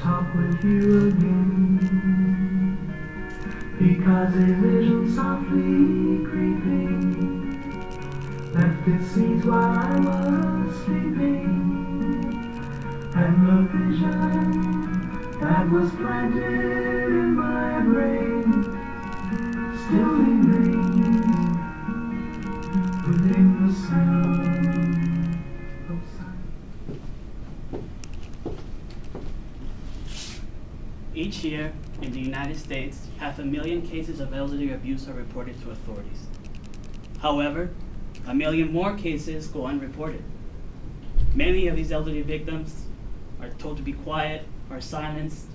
talk with you again, because a vision softly creeping left its seeds while I was sleeping, and the vision that was planted in my brain still lingering within the sound of silence. Each year in the United States, 500,000 cases of elderly abuse are reported to authorities. However, 1 million more cases go unreported. Many of these elderly victims are told to be quiet, are silenced,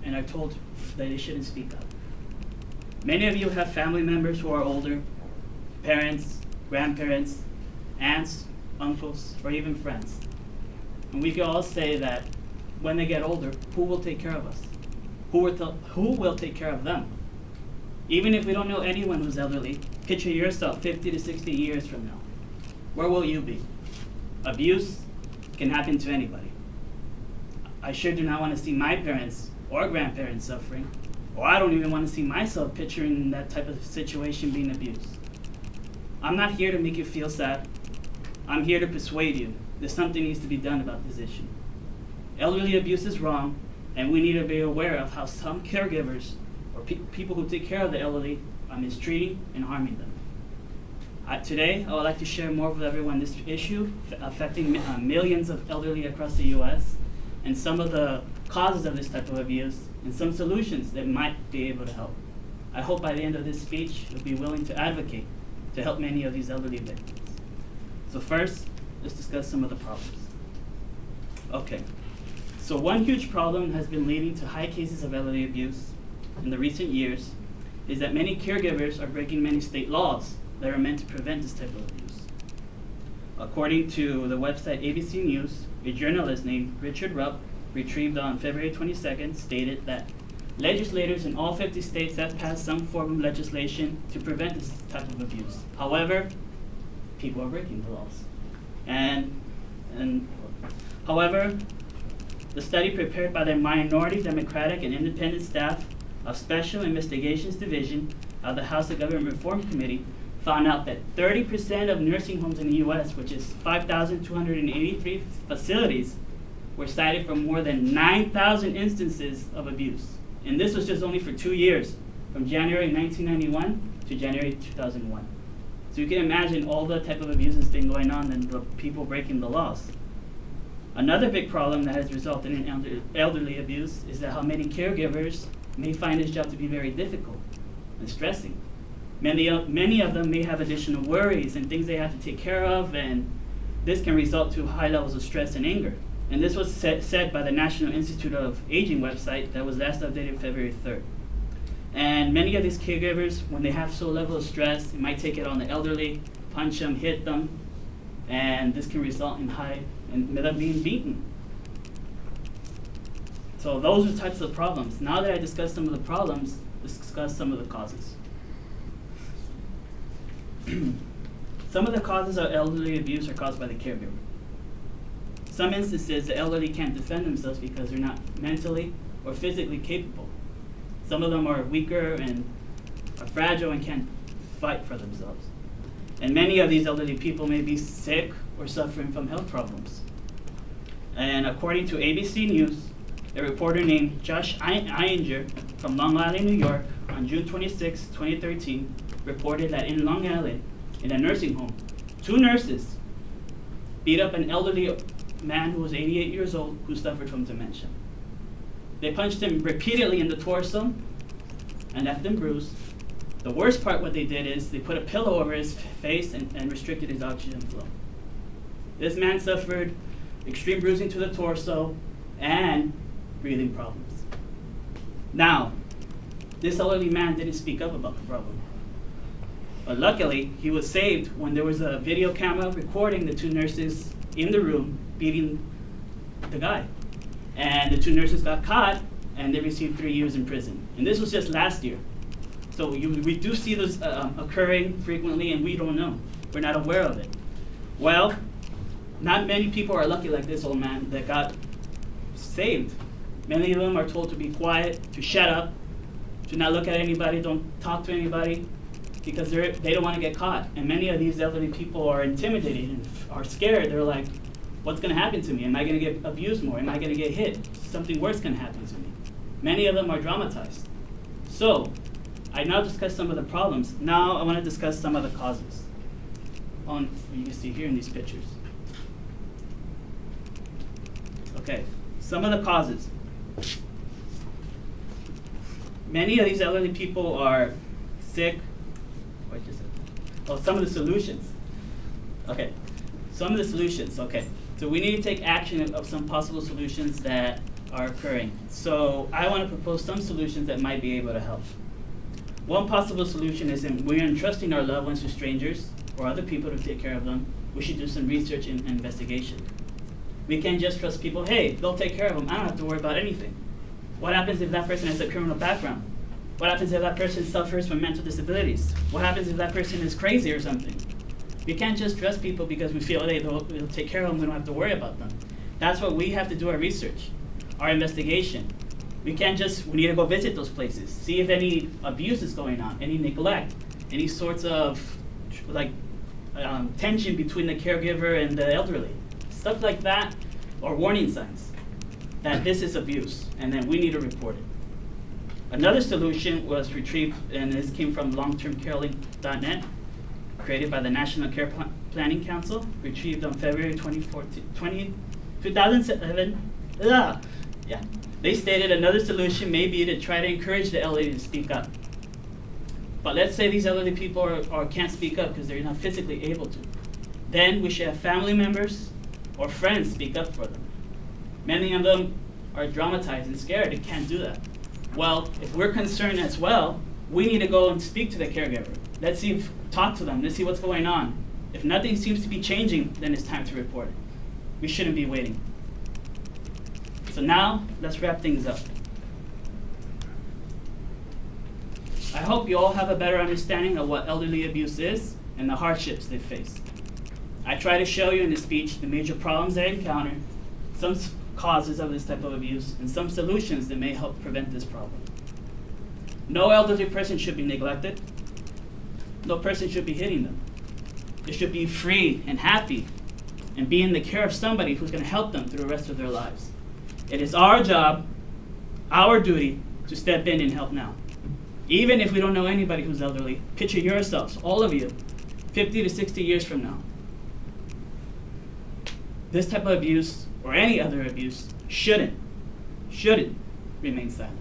and are told that they shouldn't speak up. Many of you have family members who are older, parents, grandparents, aunts, uncles, or even friends. And we can all say that when they get older, who will take care of us? Who will take care of them? Even if we don't know anyone who's elderly, picture yourself 50 to 60 years from now. Where will you be? Abuse can happen to anybody. I sure do not want to see my parents or grandparents suffering, or I don't even want to see myself picturing that type of situation being abused. I'm not here to make you feel sad. I'm here to persuade you that something needs to be done about this issue. Elderly abuse is wrong, and we need to be aware of how some caregivers or people who take care of the elderly are mistreating and harming them. Today, I would like to share more with everyone this issue affecting millions of elderly across the U.S. and some of the causes of this type of abuse and some solutions that might be able to help. I hope by the end of this speech, you'll be willing to advocate to help many of these elderly victims. So first, let's discuss some of the problems. Okay, so one huge problem has been leading to high cases of elderly abuse in the recent years is that many caregivers are breaking many state laws that are meant to prevent this type of abuse. According to the website ABC News, a journalist named Richard Rupp, retrieved on February 22nd, stated that legislators in all 50 states have passed some form of legislation to prevent this type of abuse. However, people are breaking the laws. However, the study prepared by the Minority Democratic and Independent staff of Special Investigations Division of the House of Government Reform Committee found out that 30% of nursing homes in the U.S., which is 5,283 facilities, were cited for more than 9,000 instances of abuse. And this was just only for 2 years, from January 1991 to January 2001. So you can imagine all the type of abuse that's been going on and the people breaking the laws. Another big problem that has resulted in elderly abuse is that how many caregivers may find this job to be very difficult and stressing. Many of them may have additional worries and things they have to take care of, and this can result to high levels of stress and anger. And this was said by the National Institute of Aging website that was last updated February 3rd. And many of these caregivers, when they have so level of stress, they might take it on the elderly, punch them, hit them, and this can result in them being beaten. So those are types of problems. Now that I discussed some of the problems, let's discuss some of the causes. Some of the causes of elderly abuse are caused by the caregiver. Some instances, the elderly can't defend themselves because they're not mentally or physically capable. Some of them are weaker and are fragile and can't fight for themselves. And many of these elderly people may be sick or suffering from health problems. And according to ABC News, a reporter named Josh Iinger from Long Island, New York, on June 26, 2013, reported that in Long Island, in a nursing home, 2 nurses beat up an elderly man who was 88 years old who suffered from dementia. They punched him repeatedly in the torso and left him bruised. The worst part, what they did is they put a pillow over his face and restricted his oxygen flow. This man suffered extreme bruising to the torso and breathing problems. Now, this elderly man didn't speak up about the problem. But luckily, he was saved when there was a video camera recording the 2 nurses in the room beating the guy. And the 2 nurses got caught, and they received 3 years in prison. And this was just last year. So we do see this occurring frequently, and we don't know. We're not aware of it. Well, not many people are lucky like this old man that got saved Many of them are told to be quiet, to shut up, to not look at anybody, don't talk to anybody, because they don't want to get caught. And many of these elderly people are intimidated and are scared. They're like, what's going to happen to me? Am I going to get abused more? Am I going to get hit? Something worse can happen to me. Many of them are dramatized. So, I now discussed some of the problems. Now I want to discuss some of the causes. You can see here in these pictures. Okay, some of the causes. Many of these elderly people are sick. Some of the solutions. Okay, some of the solutions, okay. So we need to take action of some possible solutions that are occurring. So I want to propose some solutions that might be able to help. One possible solution is when we're entrusting our loved ones to strangers or other people to take care of them, we should do some research and investigation. We can't just trust people, hey, they'll take care of them, I don't have to worry about anything. What happens if that person has a criminal background? What happens if that person suffers from mental disabilities? What happens if that person is crazy or something? We can't just trust people because we feel, hey, they'll take care of them, we don't have to worry about them. That's what we have to do our research, our investigation. We can't just, we need to go visit those places, see if any abuse is going on, any neglect, any sorts of tension between the caregiver and the elderly. Stuff like that, or warning signs that this is abuse, and then we need to report it. Another solution was retrieved, and this came from longtermcarelink.net, created by the National Care Planning Council, retrieved on February 2007. Yeah. They stated another solution may be to try to encourage the elderly to speak up. But let's say these elderly people can't speak up because they're not physically able to. Then we should have family members or friends speak up for them. Many of them are dramatized and scared and can't do that. Well, if we're concerned as well, we need to go and speak to the caregiver. Let's talk to them, let's see what's going on. If nothing seems to be changing, then it's time to report it. We shouldn't be waiting. So now, let's wrap things up. I hope you all have a better understanding of what elderly abuse is and the hardships they face. I try to show you in this speech the major problems they encounter, some causes of this type of abuse, and some solutions that may help prevent this problem. No elderly person should be neglected. No person should be hitting them. They should be free and happy and be in the care of somebody who's going to help them through the rest of their lives. It is our job, our duty, to step in and help now. Even if we don't know anybody who's elderly, picture yourselves, all of you, 50 to 60 years from now. This type of abuse, or any other abuse, shouldn't remain silent.